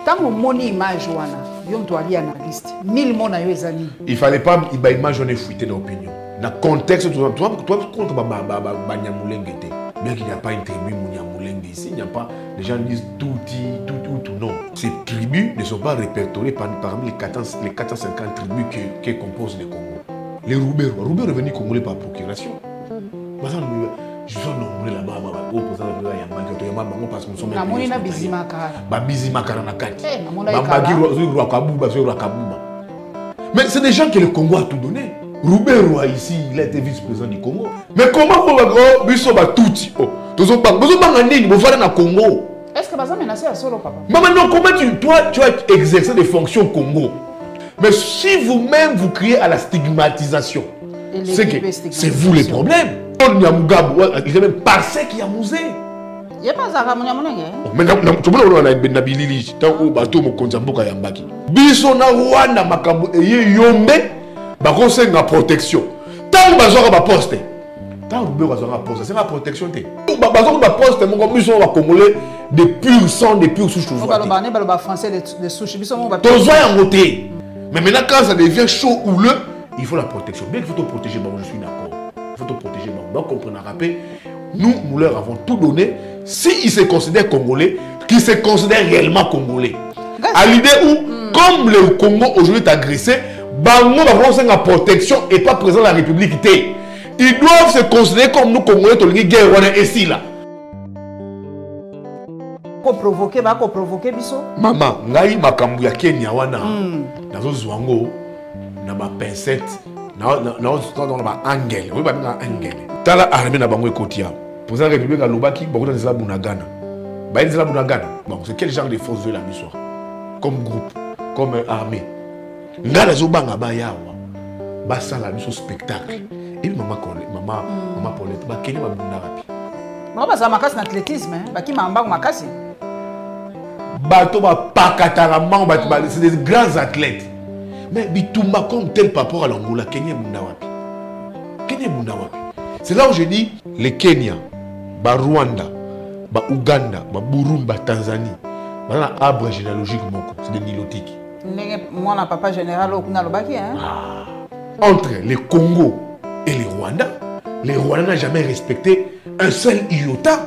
Tant que mon image, on doit aller analyste. 1000 mots na yo ezali. Il fallait pas image on est fuité d'opinion. Dans le contexte, toi contre Banyamulenge, bien qu'il n'y a pas une tribu Mouniamulenge ici, il n'y a pas. Les gens disent tout, non. Ces tribus ne sont pas répertoriées parmi les 450 tribus qui composent le Congo. Les Roubeiro est venu congolais par procuration. Je suis nommé là-bas, au président de la Yamba, parce que nous sommes mais c'est des gens que le Congo a tout donné. Roubeiro ici, il a été vice-président du Congo. Mais comment on va tout Congo? Est-ce que vous avez menacé à solo, papa? Mais maintenant, comment tu as exercé des fonctions au Congo? Mais si vous-même vous criez à la stigmatisation, c'est vous les problèmes. Il y a même parce qu'il y a musée. Il n'y a pas ça, mais tu peux pas bilili tant que bateau mo konzamboka yambaki. Biso na Rwanda makambo eye yombe ba conseiller protection. Tant bazora ba poste. Tant que bazora poste, c'est la protection té. Bazora ba poste mon biso va congolais de pur sang, de pur souche toujours. Ba français de souche biso mo ba. Tozo ya ngoté. Mais maintenant quand ça devient chaud houleux, il faut la protection. Bien qu'il faut te protéger, bon, je suis d'accord. Il faut te protéger, bon, comprendre rappeler. Nous leur avons tout donné. S'ils se considèrent congolais, qu'ils se considèrent réellement congolais. À l'idée où, comme le Congo aujourd'hui est agressé, Bango va avoir une protection et pas présent dans la République. Ils doivent se considérer comme nous Congolais, tout le guerre est ici là. Provoquer, biso. Maman, ngai makambu ya Kenya wana. Nazo zwango, na ba pincette, na ba angel. Oui, ba angel. Tala armée na bango ekotia. Pour la République à Lobaki, beaucoup de gens Bunagana. Bon, c'est quel genre de force de la histoire? Comme groupe, comme armée. Ngala Zobanga Bayawa, Bassa la mission spectacle. Et maman Paulette, Kenya Bunarapi. Maman, ça m'a cassé l'athlétisme, qui m'a embarqué. Bato Pakataraman, c'est des grands athlètes. Mais Bitouma comme tel par rapport à l'Angola, Kenya Bunarapi. C'est là où je dis les Kenya. Ba Rwanda, ba Uganda, ba Burundi, ba Tanzanie. Dans l'arbre généalogique, c'est des nilotiques. Moi, on papa général au Kunalobaki. Entre le Congo et le Rwanda n'a jamais respecté un seul iota.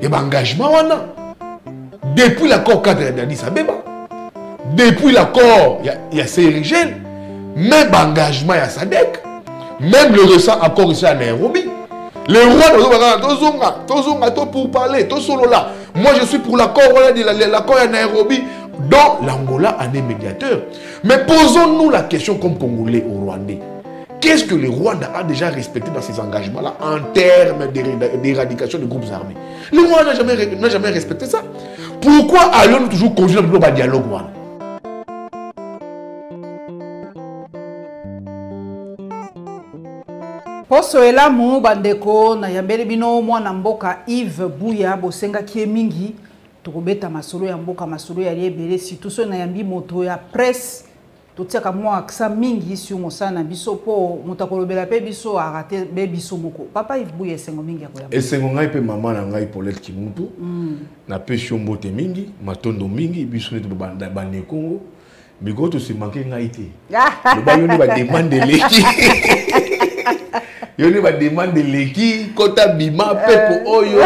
Et l'engagement, depuis l'accord cadre d'Addis Abeba, depuis l'accord, il y a CIRGL, même l'engagement, il y a SADC, même le récent accord ici à Nairobi. Les rois pour parler, tout solo là. Moi je suis pour l'accord à Nairobi, dont l'Angola en est médiateur. Mais posons-nous la question comme Congolais au Rwandais. Qu'est-ce que le Rwanda a déjà respecté dans ses engagements-là en termes d'éradication des groupes armés? Le Rwanda n'a jamais respecté ça. Pourquoi allons-nous toujours continuer dans le dialogue? Poso ela mu bandeko na yambeli bino mwana mboka Yves Buya bosenga kie mingi tukobeta masolo ya mboka masolo ya liebele situso na yambi moto ya presse totiaka mwa aksa mingi si mosana biso po mutakolobela pe biso arate be biso moko papa Yves Buya esengo mingi ya koyamba esengo ngai pe mama na ngai Paulette Kimutu na pe shombote mingi matondo mingi biso ne tobanda bane Congo bigoto se manquer ngai te le bayoni ba demande leki Yoni va demander l'équipe, kota bima, pepo oyo,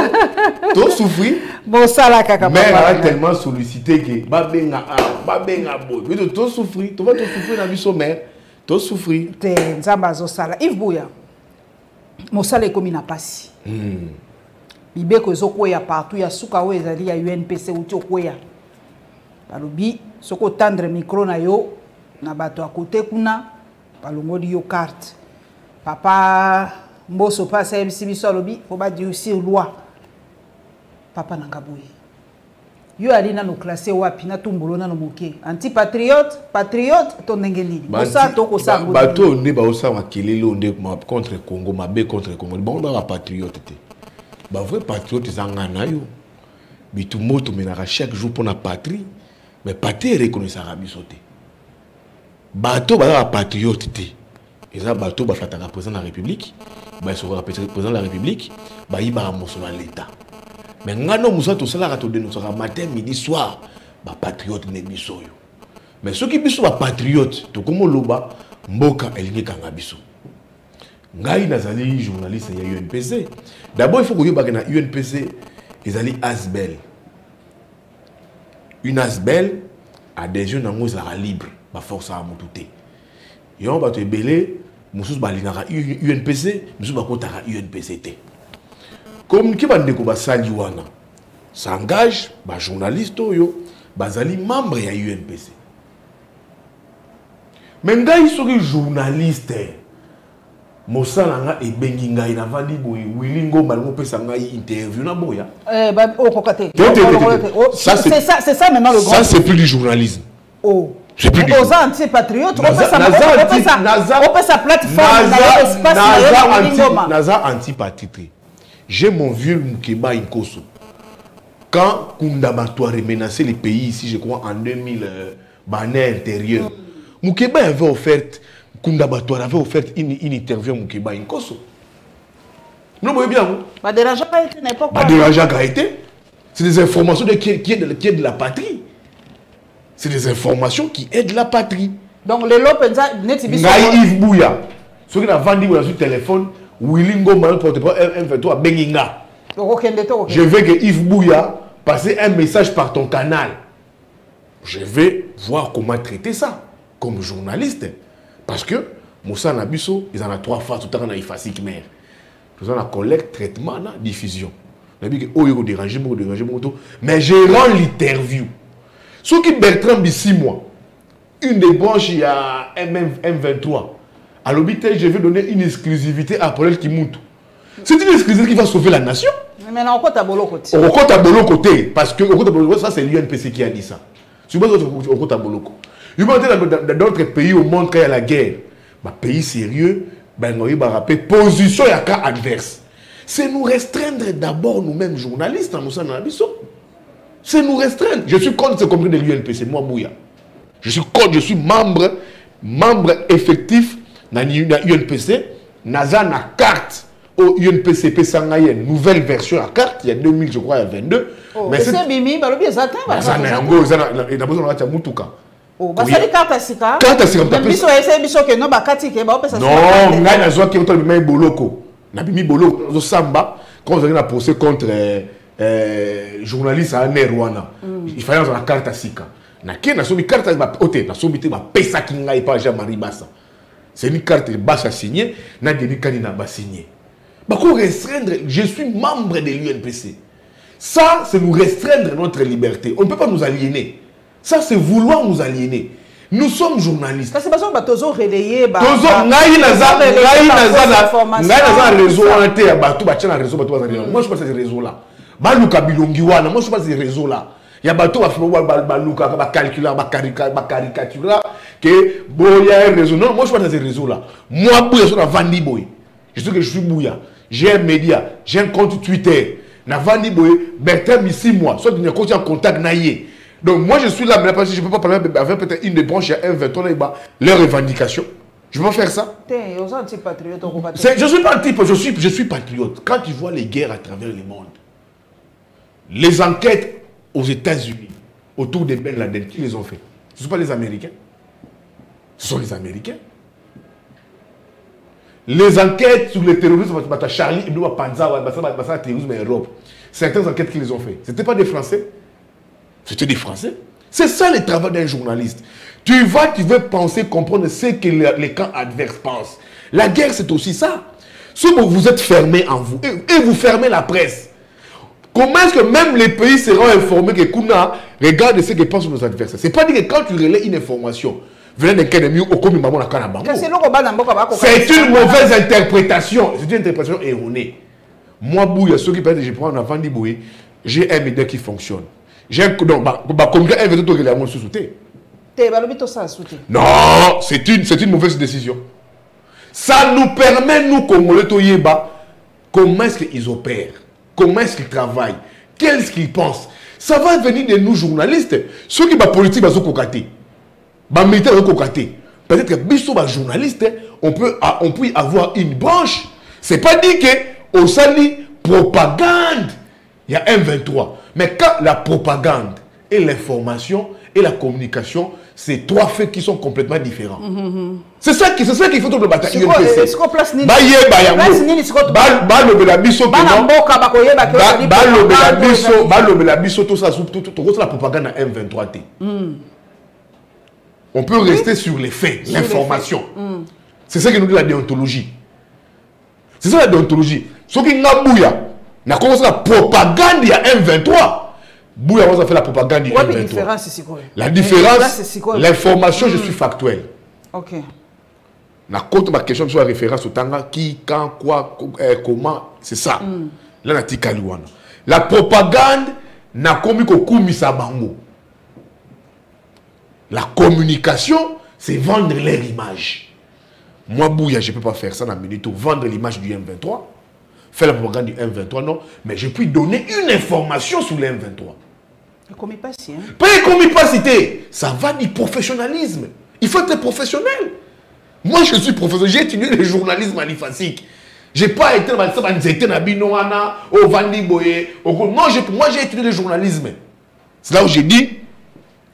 tout souffrir. Bon ça là kaka. Mais elle a tellement sollicité que babenga boy. Tout souffrir, tu vas te souffrir dans le sommaire, tout souffrir. Te nzamba zo sala. Yves Buya. Mo sala komi na pasi. Bibeko ezoko ya partout ya suka o ezali ya UNPC uti okoya. Balobi soko tendre micro na yo na bato à côté kuna balongoli yo carte. Papa Mboso passe à MCB lobby, faut pas dire aussi loi. Papa Nangaboui. Yo alina no classé wapi na tumbolo na no moké. Patriote ton ngenini. Bosa to ko sa. Bato ne ba osa wa kelelo nde contre Congo, mabe contre Congo. Bon ba patriote te. Ba vrai patriote zanga na yo. Bitu moto menaka chaque jour pour la patrie, mais patrie reconnaît sa rabisoté. Bato ba patriote te. Et ça, bateau, bah, flatter la président de la République, bah, il sera président de la République, bah, il va à l'État. Mais ngano musa to sala rato de notre matin, midi, soir, ba patriote ne biso yo. Mais ceux qui biso ba patriote to komo loba mboka elingi kanga biso. Ngai nazali journaliste ya UNPC. D'abord il faut que yo ba na UNPC ezali Asbel. Une Asbel adhésion nango ezala libre ba force à motuté. Yo ba to ebele mususu ba lingaka UNPC, mususu ba kotaka UNPC te. Comme qui va ndeko ba sali wana s'engage ba journaliste yo bazali membre ya UNPC. Mais ngai soki journaliste mosala nga ebengi ngai na vandi boye wilingo balingo pesa ngai interview na boya c'est ça maintenant le grand. Ça c'est plus du journalisme. Oh, c'est plus du anti-patriote. On peut sa plateforme Naza anti-patriote. J'ai mon vieux Mukeba Inkoso. Quand Koundabatoire menacé les pays ici, je crois en 2000, bannière intérieure, Mukeba avait offert, Koundabatoire avait offert une interview à Mukeba Inkoso. Vous voyez bien, pas dérangeant pas été n'importe quoi. Pas dérangeant pas été. C'est des informations qui aident la patrie. C'est des informations qui aident la patrie. Donc les Lopenza Netibi Yves Bouya. Ceux qui ont vendu sur le téléphone, Willingo Mal porte-parole M23 à Benginga. Je veux que Yves Bouya passe un message par ton canal. Je vais voir comment traiter ça comme journaliste. Parce que Moussa Nabiso, ils en ont 3 phases. Tout le temps, on a effacique mère. Nous avons la collecte, traitement, diffusion. On a dit que oh, déranger, mais je rends l'interview. Ce qui Bertrand Bissi, moi, une des branches, il y a M23. À l'hôpital, je vais donner une exclusivité à Paul Kimuntu. C'est une exclusivité qui va sauver la nation. Mais maintenant, on compte à Bolo côté. On compte à Bolo côté. Parce que ça, c'est l'UNPC qui a dit ça. C'est pas on compte à Bolo. Dans d'autres pays au monde, quand il y a la guerre, bah, pays sérieux, il va rappeler position et cas adverse. C'est nous restreindre d'abord nous-mêmes journalistes en Moussa Nabiso. C'est nous restreindre. Je suis contre ce compris de l'UNPC, moi Bouya. Je suis contre, je suis membre effectif de l'UNPC. Naza na carte au UNPC Pessangaye, nouvelle version à carte, il y a 2000, je crois, il y a 22. Oh, mais c'est Bimi, il y a ça. Il y a besoin de Moutuka. Oh, bah ça, les cartes à Sika. Carte à Sika. Non, non, Boloko. Nabimi Boloko, Samba, quand vous avez la procès contre journaliste à Rwanda, il fallait avoir la carte à Sika. C'est une carte basse à signer, n'a des candidats à signer. Je suis membre de l'UNPC. Ça, c'est nous restreindre notre liberté. On ne peut pas nous aliéner. Ça, c'est vouloir nous aliéner. Nous sommes journalistes. C'est parce que nous relayer. Moi, je pense que c'est réseau-là. Moi, je pense que c'est réseau-là. Il y a des gens qui calculer, caricaturer, que il y a un réseau. Non, moi je suis pas dans ce réseau-là. Moi, Bouya, je suis dans Vandi Boy. Je sais que je suis Bouya. J'ai un média, j'ai un compte Twitter. Dans Vandi Boy, Bertrand ici, moi. Soit tu es en contact naïe. Donc moi je suis là, mais je ne peux pas parler avec peut-être une des branches, il y a un 20 leurs revendications. Je ne peux pas faire ça. Je suis pas anti-patriote, je suis patriote. Quand tu vois les guerres à travers le monde, les enquêtes aux États-Unis autour de Ben Laden, qui les ont fait? Ce ne sont pas les Américains. Ce sont les Américains. Les enquêtes sur le terrorisme, Charlie Hebdo, Panza, terrorisme en Europe, certaines enquêtes qui les ont fait, ce n'étaient pas des Français. C'était des Français. C'est ça le travail d'un journaliste. Tu veux penser, comprendre ce que les camps adverses pensent. La guerre, c'est aussi ça. Si vous êtes fermé en vous, et vous fermez la presse, comment est-ce que même les pays seront informés que Kuna regarde ce que pensent nos adversaires? C'est pas dire que quand tu relais une information, c'est une mauvaise interprétation. C'est une interprétation erronée. Moi, Bouya, ceux qui pensent que je prends un enfant de Bouya, j'ai un média qui fonctionne. J'ai un non, c'est une mauvaise décision. Ça nous permet, nous, Congolais, comment est-ce qu'ils opèrent, comment est-ce qu'ils travaillent, qu'est-ce qu'ils pensent. Ça va venir de nous, journalistes. Ceux qui sont politiques, ils sont cocatés. Les militaires sont cocatés. Peut-être que si les journalistes, on peut y avoir une branche. Ce n'est pas dit qu'au sali propagande, il y a un 23. Mais quand la propagande et l'information et la communication, c'est trois faits qui sont complètement différents. C'est ça qu'il faut tout le bataille. On peut rester sur les faits, l'information. C'est ça que nous dit la déontologie. C'est ça la déontologie. Ce qui n'a bouilla, n'a commencé la propagande il y a M23. Bouya va faire la propagande du M23. La différence, l'information, je suis factuel. Ok. La compte ma question sur la référence au Tanga, qui, quand, quoi, comment, c'est ça. Là, na tika liwana. La propagande n'a commis qu'au Koumisa Bango. La communication, c'est vendre leur image. Moi, Bouya, je ne peux pas faire ça dans la minute. Vendre l'image du M23, faire la propagande du M23, non. Mais je puis donner une information sur le M23. Pas cité. Ça va du professionnalisme. Il faut être professionnel. Moi, je suis professionnel. J'ai étudié le journalisme alifasique. Je n'ai pas été dans Binoana, au Vandiboye. Moi, j'ai étudié le journalisme. C'est là où j'ai dit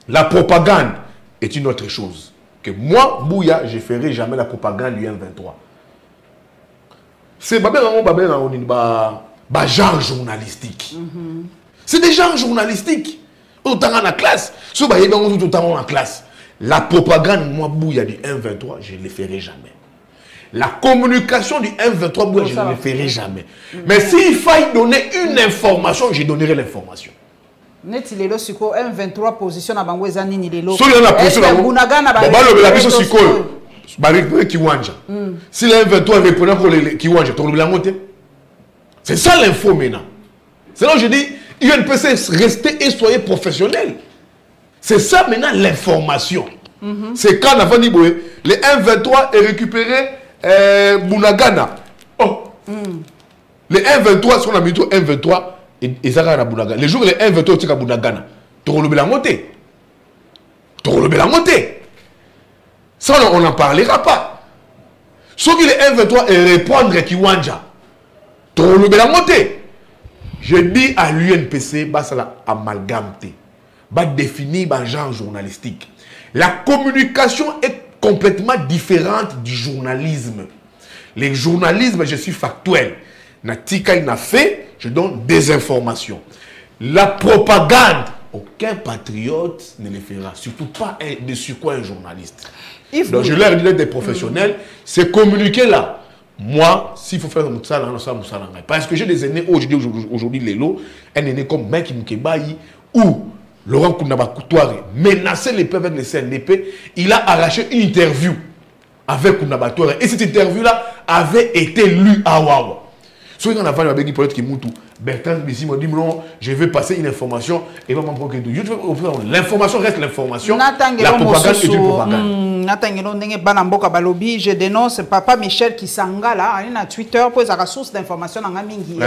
la propagande est une autre chose. Que moi, Bouya, je ne ferai jamais la propagande du M23. C'est un genre journalistique. C'est des genres journalistiques. Autant en classe. En classe. La propagande, moi, Bouya du M23, je ne le ferai jamais. La communication du M23, Bouya, je ne le ferai jamais. Mais s'il faille donner une information, je donnerai l'information. Netilelo siko M23 position na bango ezani ni lelo. So na position na Bunagana ba la biso siko. Ba récupérer Kiwanja. Si le M23 répondant pour les Kiwanja, tu le monter. C'est ça l'info maintenant. C'est là où je dis UNPC restez et soyez professionnels. C'est ça maintenant l'information. C'est quand avant dit le M23 est récupéré Bunagana. Oh. Le M23 ce qu'on a mis au M23 et ça va Bunagana. Les jours où les M23 sont à Bunagana, tu relèves la montée. Tu relèves la montée. Ça, on n'en parlera pas. Sauf que les M23 et répondre à Kiwanja, tu relèves la montée. Je dis à l'UNPC, ça la amalgamé, définir un genre journalistique. La communication est complètement différente du journalisme. Le journalisme, je suis factuel. Natika il n'a fait, je donne des informations. La propagande, aucun patriote ne le fera. Surtout pas dessus quoi un journaliste. Donc je leur dis des professionnels, c'est communiquer là. Moi, s'il faut faire ça, parce que j'ai des aînés aujourd'hui, Lélo, un aîné comme Mike Mkebayi ou Laurent Kounaba Koutoare menaçait les peuples avec le CNDP, il a arraché une interview avec Kounaba Koutoare. Et cette interview-là avait été lue à Wawa. Soit on a fait avec peut-être qui moutou Bertrand Bissi m'a dit non, je vais passer une information et va m'en procurer. L'information reste l'information. La propagande est une propagande. Je dénonce Papa Michel Kisanga là, il a Twitter pour sa source d'information dans Mingi.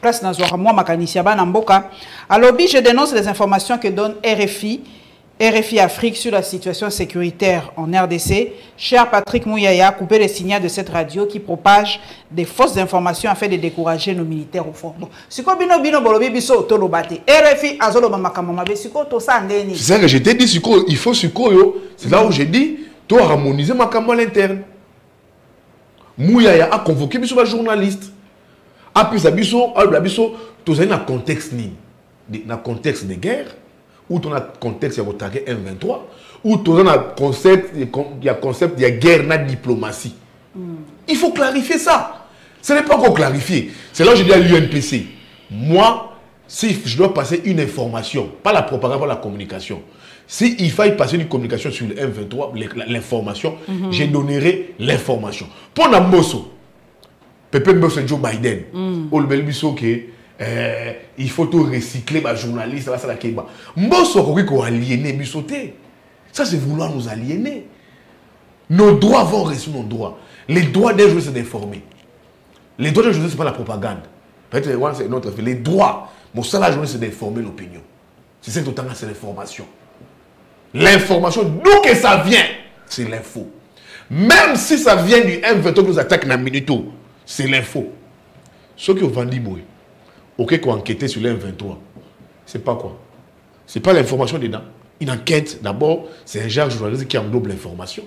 Place dans moi Makanisia Banamboka. Alors je dénonce les informations que donne RFI Afrique sur la situation sécuritaire en RDC. Cher Patrick Mouyaya, coupez les signaux de cette radio qui propage des fausses informations afin de décourager nos militaires au fond. Bon, c'est ça que je t'ai dit, il faut c'est là où j'ai dit, tu as harmonisé ma campagne interne. Mouyaya a convoqué un journaliste. Après ça, tu as un contexte de guerre. Ou tu as un contexte de M23, ou tu as un concept de guerre na diplomatie. Il faut clarifier ça. Ce n'est pas encore clarifié. C'est là que je dis à l'UNPC. Moi, si je dois passer une information, pas la propagande, pas la communication, s'il faille passer une communication sur le M23, l'information, je donnerai l'information. Pour Namboso, Pepe Mboso Joe Biden, ou le Belbiso qui il faut tout recycler les journalistes, ça va ça aliéner, ça c'est vouloir nous aliéner. Nos droits vont rester nos droits. Les droits des journalistes c'est d'informer. Les droits des journalistes c'est pas la propagande. Peut-être c'est notre fait. Les droits, mon seul journaliste c'est d'informer l'opinion. C'est ça que tout c'est l'information. L'information, d'où que ça vient, c'est l'info. Même si ça vient du M23 qui nous attaque dans Minuto, c'est l'info. Ceux qui ont vendu ok, qu'on enquêté sur le M23, c'est pas quoi. C'est pas l'information dedans. Une enquête, d'abord, c'est un genre journaliste qui englobe l'information.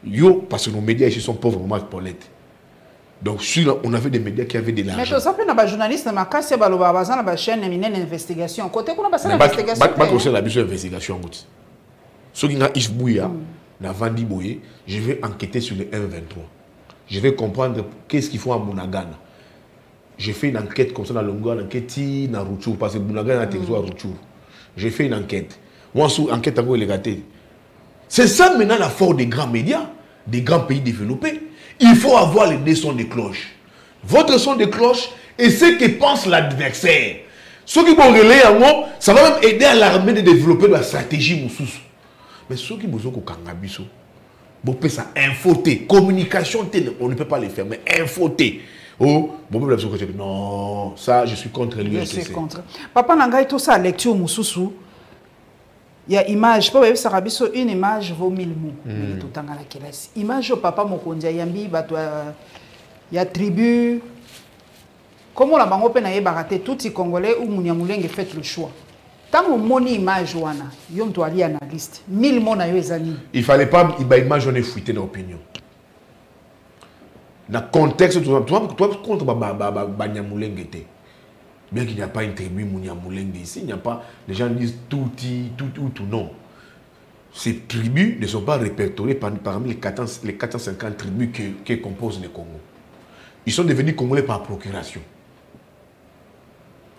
Yo, parce que nos médias ici sont pauvres, vraiment Paulette. Donc, on avait des médias qui avaient de l'argent. Mais tu sais, les journalistes, ils ont une chaîne d'investigation. Côté qu'on a passé l'investigation. Je vais faire l'investigation. Ce qui est Yves Bouya, je vais enquêter sur les M23. Je vais comprendre qu'est-ce qu'ils font à Mounagana. J'ai fait une enquête comme ça dans Longo, une enquête dans Rutshuru, parce que Mounagana a un territoire à Rutshuru. J'ai fait une enquête. Moi, sous enquête, encore, il est gâté. C'est ça maintenant la force des grands médias, des grands pays développés. Il faut avoir les deux sons de cloche. Votre son de cloche et ce que pense l'adversaire. Ceux qui vont relayer en haut, ça va même aider à l'armée de développer la stratégie moussous. Mais ceux qui besoin qu'on kangabiso, bon peut ça infoter, communication, on ne peut pas les faire, mais infoter. Oh, bon non, ça je suis contre lui. Je suis contre. Papa Nangai tout ça lecture moussou. Il y a image, pas ça une image vaut 1000 mots. Tout en la classe. Image au papa Mokondia Yambi, il y a tribu. Comment la bango pe na yebaraté tout les Congolais ou Mouniamoulenge fait le choix. Tant que moni image wana, yom to ali analyste. 1000 mots na yo ezali. Il fallait pas image on est fuité dans l'opinion. Dans le contexte, toi contre Banyamulenge te. Bien qu'il n'y a pas une tribu Mouniamoulenge ici, il n'y a pas. Les gens disent tout non. Ces tribus ne sont pas répertoriées parmi les 450 tribus qui composent le Congo. Ils sont devenus Congolais par procuration.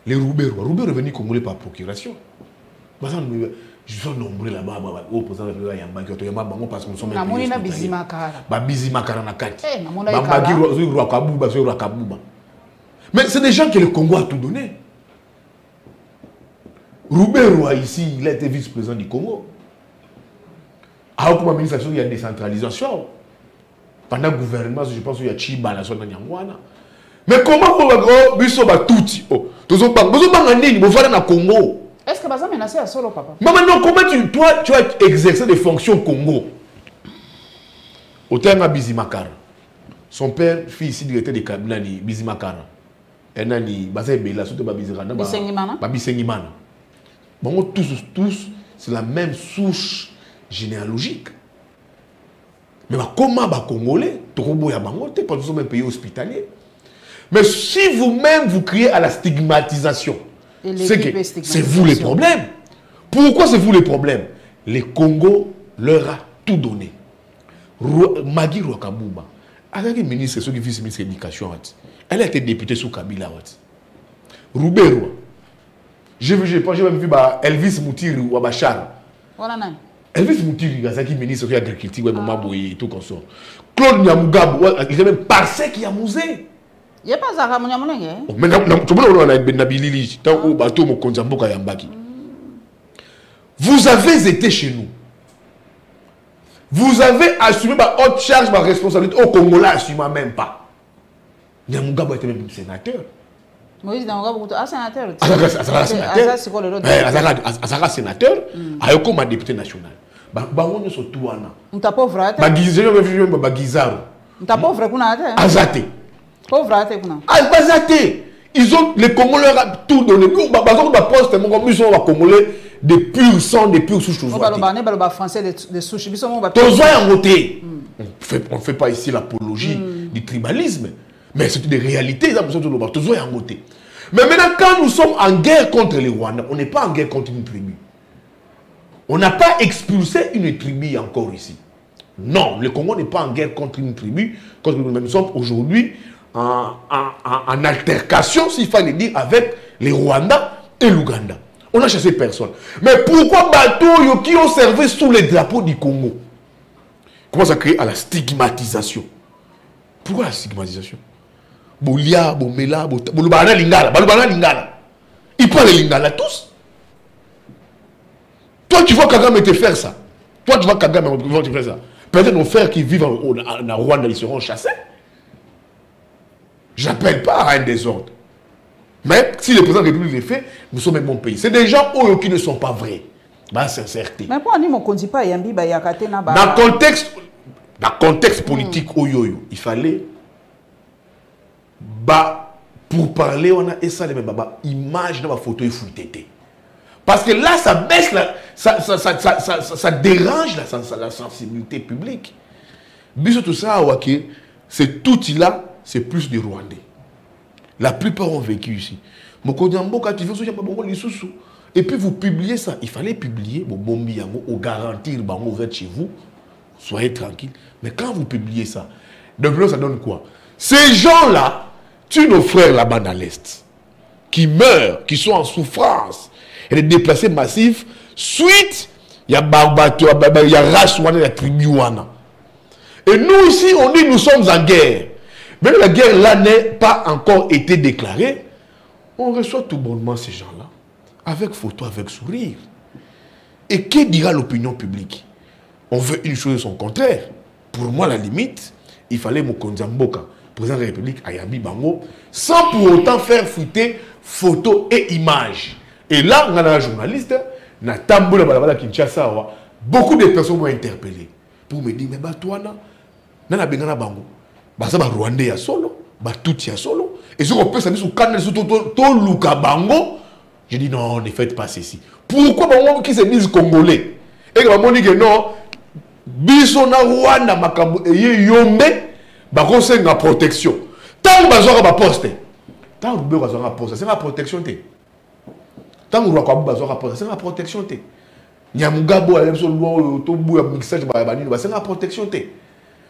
Les Rouberois est devenu Congolais par procuration. Je suis nombreux là-bas, au président de la Yambaki, parce que nous sommes mais c'est des gens que le Congo a tout donné. Rouberois ici, il a été vice-président du Congo. À aucune administration, il y a décentralisation. Pendant le gouvernement, je pense qu'il y a Chiba, la zone de Nyangwana. Mais comment on va faire tout? Congo. Est-ce que vous avez menacé à solo, papa? Mais maintenant, comment toi, tu as exercé des fonctions au Congo? Au terme de Bizimakara. Son père, fils ici, directeur de cabinet de Bizimakara. Elle a dit, bon, tous, c'est la même souche généalogique. Mais comment les Congolais, pas tous même pays hospitalier. Mais si vous-même vous criez à la stigmatisation, c'est vous les problèmes. Pourquoi c'est vous les problèmes? Les Congo leur a tout donné. Magui Rwakabouba, avec le ministre, ceux qui vice-ministre de l'éducation, elle a été députée sous Kabila. Rouberois. J'ai même vu Elvis Moutiri ou Abachar. Elvis Moutiri, qui ministre de l'agriculture, et tout comme ça. Claude Nyamugabo, il est même parsec qui a musé. Il n'y a pas Zara Mouniamoulenge. Vous avez été chez nous. Vous avez assumé ma haute charge, ma responsabilité. Au Congo, là, assumé même pas. Nyamugabo était même sénateur. Moïse Nyamugabo était sénateur. Azara sénateur. Ayoko ma député national. Bango so tuana. Nta pauvre. Bagizero bagizaro. Nta pauvre kuna ate. Azate. Pauvre ate kuna. Azate. Ils ont les Congolais tout donné. Bazon ba poste mon comme ils sont Congolais de pur sang, de pur souche. On va français de souche. On ne fait pas ici l'apologie du tribalisme. Mais c'est des réalités. Mais maintenant, quand nous sommes en guerre contre les Rwandais, on n'est pas en guerre contre une tribu. On n'a pas expulsé une tribu encore ici. Non, le Congo n'est pas en guerre contre une tribu. Nous sommes aujourd'hui en altercation, s'il fallait dire, avec les Rwandais et l'Ouganda. On n'a chassé personne. Mais pourquoi bateaux qui ont servi sous les drapeaux du Congo commence à créer à la stigmatisation? Pourquoi la stigmatisation? Bolia, Bomela, Bolubana Lingala, Balubana Lingala. Ils parlent Lingala tous. Toi, tu vois Kagame te faire ça. Toi, tu vois Kagame te faire ça. Peut-être nos frères qui vivent en Rwanda, ils seront chassés. J'appelle pas à un désordre. Mais si le président de la République le fait, nous sommes un bon pays. C'est des gens qui ne sont pas vrais. Dans sincérité. Mais pourquoi on ne dit pas Yambi Bayakate na ba? Dans le contexte politique, il fallait pour parler, on a essayé de image dans la photo et fouetté. Parce que là, ça baisse, ça dérange la sensibilité publique. Biso tout ça, cet outil-là, c'est plus des Rwandais. La plupart ont vécu ici. Et puis vous publiez ça. Il fallait publier, ou garantir, chez vous, soyez tranquille. Mais quand vous publiez ça, ça donne quoi? Ces gens-là tuent nos frères là-bas dans l'Est, qui meurent, qui sont en souffrance, et les déplacés massifs, suite, il y a Barbato, il y a race, il y a tribu. Et nous ici, on dit nous sommes en guerre. Mais la guerre là n'est pas encore été déclarée. On reçoit tout bonnement ces gens-là, avec photo, avec sourire. Et que dira l'opinion publique? On veut une chose et son contraire. Pour moi, la limite, il fallait Mokonzi Mboka, président de la République, Ayambi Bango, sans pour autant faire fuiter photos et images. Et là, on a un journaliste, beaucoup de personnes m'ont interpellé pour me dire, mais toi, Nana Bengana Bango, ça va Rwandais à solo, tout à solo. Et si on peut s'amuser sur le canal, sur tout Luka Bango, je dis non, ne faites pas ceci. Pourquoi Bango qui se disent Congolais? Et que Bango dit que non, Bisona Rwanda Makambo et Yombe, Bango c'est une protection. Tant que Bango va poster, tant que Bango va poster, c'est la protection. Tant que Bango va poster, c'est la protection. Nyamugabo, c'est la protection.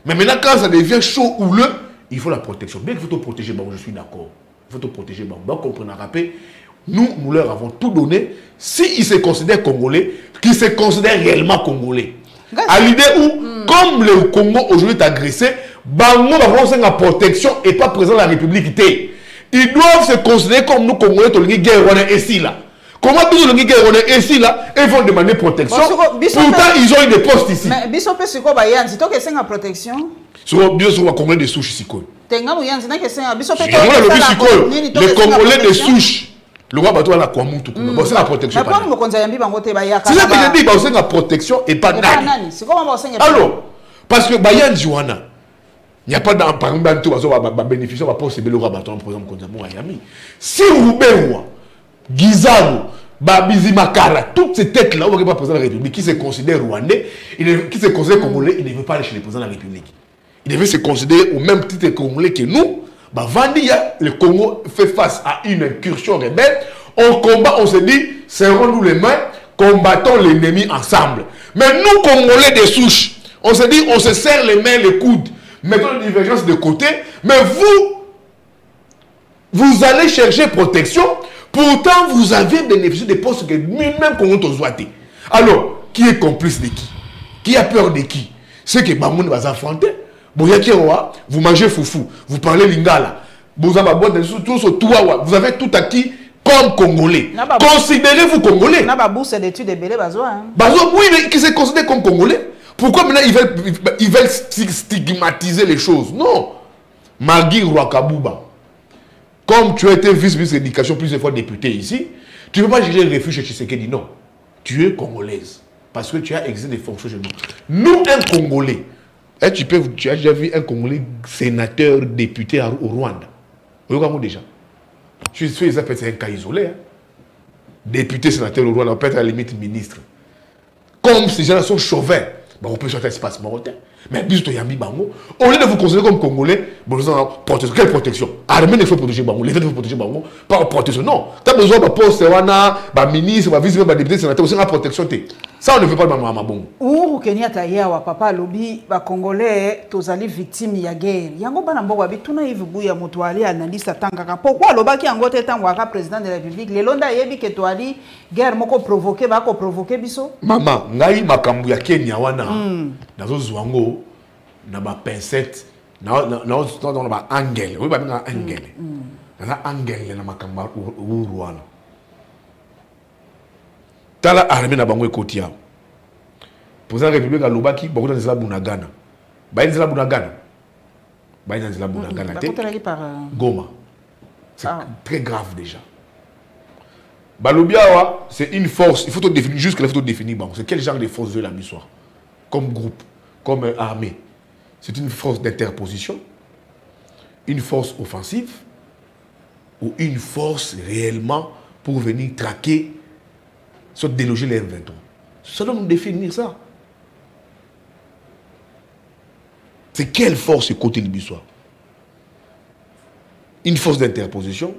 Mais maintenant, quand ça devient chaud ou le, il faut la protection. Bien qu'il faut te protéger, bon, je suis d'accord. Il faut te protéger, bon, comprenez, rappel. Nous leur avons tout donné. S'ils se considèrent congolais, qu'ils se considèrent réellement congolais. À l'idée où, comme le Congo aujourd'hui est agressé, Bango va avoir la protection et pas présent dans la République. Ils doivent se considérer comme nous, Congolais, dans la guerre ici là. Comment ils ont une guerre ici là, ils vont demander protection. Pourtant, ils ont eu des postes ici. Mais Bissopé, c'est quoi Bayan? C'est toi qui es la protection? Sur bien sûr, Congolais de souche ici. Les Congolais de souche. Le roi Bato a la Kwamutu. C'est la protection. C'est ça que je dis, c'est la protection et pas Nani. Alors, parce que Bayan Joana, il n'y a pas par exemple tout bénéficier va pas le roi Bato, par exemple, si Rouben Gizalo, Babizi Makara, toutes ces têtes-là, on ne pas président de la République, qui se considèrent rwandais, qui se considèrent congolais, il ne veut pas aller chez le président de la République. Il devait se considérer au même titre congolais que nous. Vandia, le Congo fait face à une incursion rebelle. On combat, on se dit, serrons-nous les mains, combattons l'ennemi ensemble. Mais nous, Congolais de souche, on se dit, on se serre les mains, les coudes, mettons les divergences de côté, mais vous allez chercher protection. Pourtant, vous avez bénéficié des postes que nous-mêmes qu'on a zoité. Alors, qui est complice de qui? Qui a peur de qui? C'est que Bamoun va s'affronter. Vous mangez foufou, vous parlez lingala, vous avez tout acquis comme Congolais. Considérez-vous Congolais. Oui, mais qui se considère comme Congolais. Pourquoi maintenant ils veulent stigmatiser les choses? Non. Magui Rwakabouba. Comme tu as été vice-ministre de l'éducation plusieurs fois député ici, tu ne peux pas gérer le refuge chez Tshisekedi, non. Tu es congolaise. Parce que tu as exercé des fonctions chez nous. Nous, un Congolais, et tu as déjà vu un Congolais sénateur, député au Rwanda? Regardez déjà. Je suis sûr que c'est un cas isolé. Hein. Député, sénateur au Rwanda, on peut être à la limite ministre. Comme ces gens-là sont chauvins, on peut sortir l'espace marocain. Mais au lieu de vous considérer comme Congolais, protection. Quelle protection? Armée il faut protéger Bango, l'État faut protéger Bango, pas protection. Non. Tu as besoin de poste, de ministre, de vice-ministre, de député, sénateur, c'est la protection. Ça, on ne veut pas de Mamabongo. Ou Kenyatta wa papa lobby, ba Congolais, tous allés victimes de la guerre. Yango Banambo Wabi, tout naïf bouya motoali, analyste tangaka. Pourquoi le baki ango te tangwaka président de la République? Les londa yebi que toali, guerre moko provoqué, bako provoqué biso? Maman, ngai makambu ya Kenya wana, nazo zwango, na ba pincette, na ba angel, oui ba na angel. Na angel na makamba uruana. Tala armée na bango ekoti ya. Président de la République à Lubaki, beaucoup dans la Bunagana. Baïn la Bunagana. Baïn la Bunagana. Goma. C'est très grave déjà. Balobiawa, c'est une force. Il faut te définir juste que il faut te définir. C'est quel genre de force de la missoire? Comme groupe, comme armée. C'est une force d'interposition, une force offensive ou une force réellement pour venir traquer soit déloger les M23. Ça doit nous définir ça. C'est quelle force ce côté libyssois? Une force d'interposition,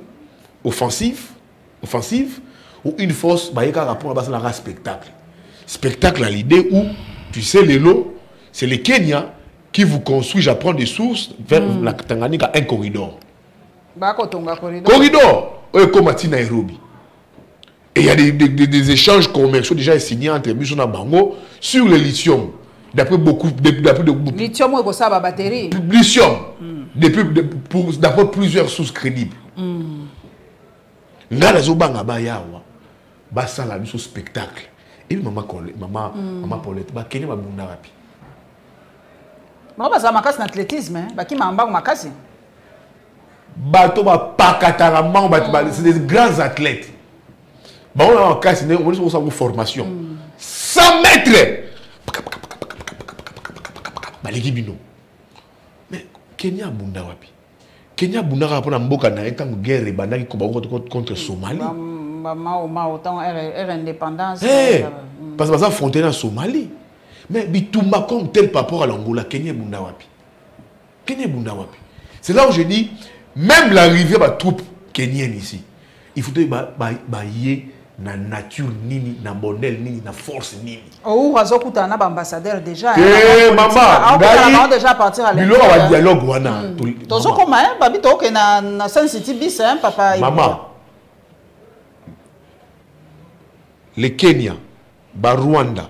offensive, ou une force, bah, il y a un rapport à un spectacle. Spectacle à l'idée où, tu sais, les lots, c'est les Kenya qui vous construisent, j'apprends des sources, vers la Tanganyika, un corridor. Corridor, comme à Nairobi. Et il y a des échanges commerciaux déjà signés entre Bissona Bango sur le lithium. D'après beaucoup de lithium ou ça va batterie. Lithium. D'après plusieurs sources crédibles. Ngala zobanga ba yawa. Ba sala biso spectacle. Et maman Paulette ba Kenya ba bunda rapi. Maman ça makasi athlétisme hein, ba ki mamba makasi. Bato ba pakatara mang c'est des grands athlètes. Bah on a un cas, on est sur formation. 100 mètres. Bah les Gibino. Mais Kenya bunda wapi? Kenya bunda rapport à Mboka na étant guerre et bandaki contre Somalie. Autant indépendance. Parce que ça frontière en Somalie. Mais Bitumba comme tel par rapport à l'Angola, Kenya bunda wapi? Kenya bunda wapi? C'est là où je dis même l'arrivée de la troupe kenyenne ici. Il faut que na nature nini, na modèle nini, na force nini. Oh, Razokuta na ambassadeur déjà. Eh maman, déjà partir à l'intérieur. Il y a un dialogue wana. Tozo comme hein, babi to que na Sun-City bis hein papa. Maman. Le Kenya, ba Rwanda,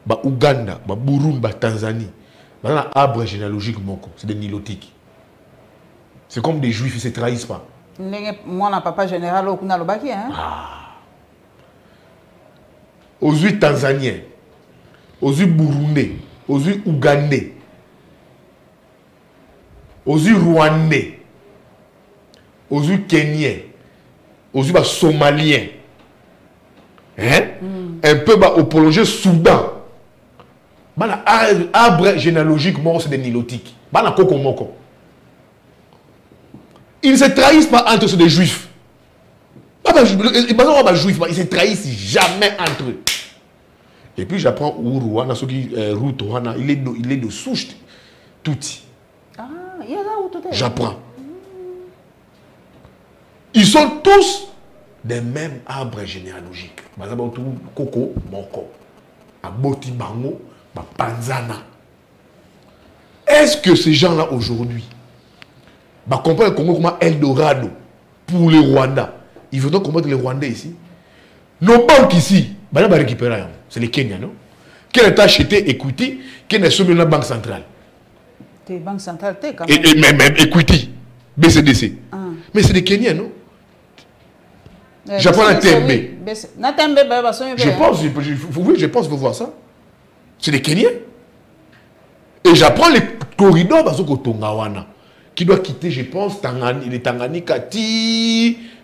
ba Ouganda, ba Burundi, ba Tanzanie. Ba un arbre généalogique moko, c'est des nilotiques. C'est comme des juifs, ils se trahissent pas. Moi na papa général au kuna lobaki hein. Aux yeux tanzaniens, aux yeux burundais, aux yeux ougandais, aux yeux rwandais, aux yeux kenyens, aux yeux somaliens, hein? Un peu au prolongé Soudan. Arbre généalogique, c'est des nilotiques. Ils ne se trahissent pas entre ceux des juifs. Ils ne se trahissent jamais entre eux. Et puis j'apprends Ourouana, ceux qui Routoana, il est de souche tout. Ah, il y a là où tout est. J'apprends. Ils sont tous des mêmes arbres généalogiques. Par exemple, Koko, Moko, Aboti Bango, Panzana. Est-ce que ces gens-là aujourd'hui comprennent le Congo comme Eldorado pour les Rwandais? Ils vont donc combattre les Rwandais ici. Nos banques ici, c'est les Kenyans, non? Quelle est acheté equity, quelle est sur la banque centrale? Les banques centrales, quand même. Et même equity, BCDC. Mais c'est des Kenyans, non? J'apprends la TMB. Je pense, oui, je pense, vous voir ça. C'est des Kenyans. Et j'apprends les corridors qui doit quitter, je pense, les Tanganyika,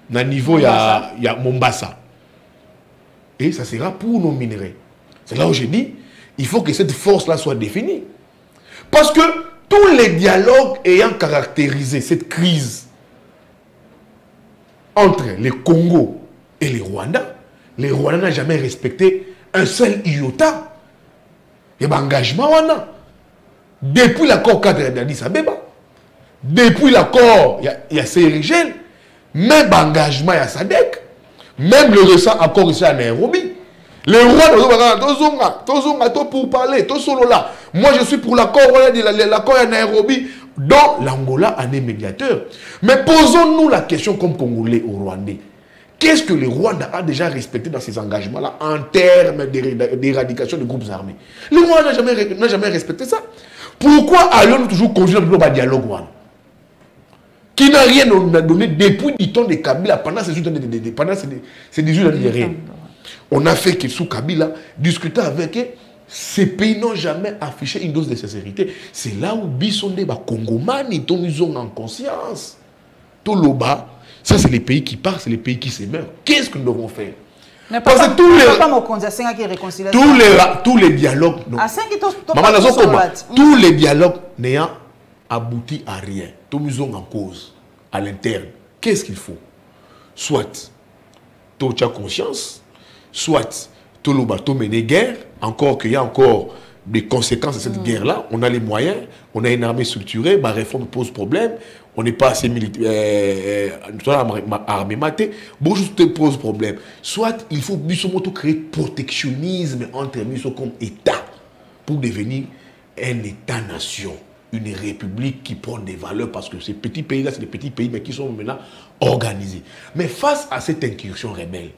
na niveau il y a Mombasa. Et ça sera pour nos minerais. C'est là où je dis, il faut que cette force-là soit définie. Parce que tous les dialogues ayant caractérisé cette crise entre les Congo et les Rwandais n'ont jamais respecté un seul iota. Et l'engagement, depuis l'accord cadre d'Addis Abeba, depuis l'accord, il y a CIRGL, même l'engagement, il y a SADC, même le récent accord ici à Nairobi. Les Rwandais, pour parler, là. Moi, je suis pour l'accord à Nairobi, dont l'Angola en est médiateur. Mais posons-nous la question comme Congolais ou Rwandais. Qu'est-ce que le Rwanda a déjà respecté dans ces engagements-là en termes d'éradication des groupes armés? Le Rwanda n'a jamais respecté ça. Pourquoi allons-nous toujours continuer dans le dialogue qui n'a rien donné depuis du temps de Kabila pendant ces 18 ans de rien. On a fait que sous Kabila, discuter avec eux, ces pays n'ont jamais affiché une dose de sincérité. C'est là où Bissonde, Congomani, ils ont en conscience. Toloba, ça c'est les pays qui partent, c'est les pays qui se meurent. Qu'est-ce que nous devons faire? Parce que tous les dialogues, tous les dialogues n'ayant abouti à rien. Tous nous ont en cause à l'interne. Qu'est-ce qu'il faut? Soit tu as conscience, soit tout le bateau mené guerre, encore qu'il y a encore des conséquences de cette guerre-là. On a les moyens, on a une armée structurée, ma réforme pose problème, on n'est pas assez militaire, armée matée, beaucoup de choses te posent problème. Soit il faut créer protectionnisme entre nous comme État pour devenir un État-nation, une république qui prend des valeurs, parce que ces petits pays-là, c'est des petits pays, mais qui sont maintenant organisés. Mais face à cette incursion rebelle,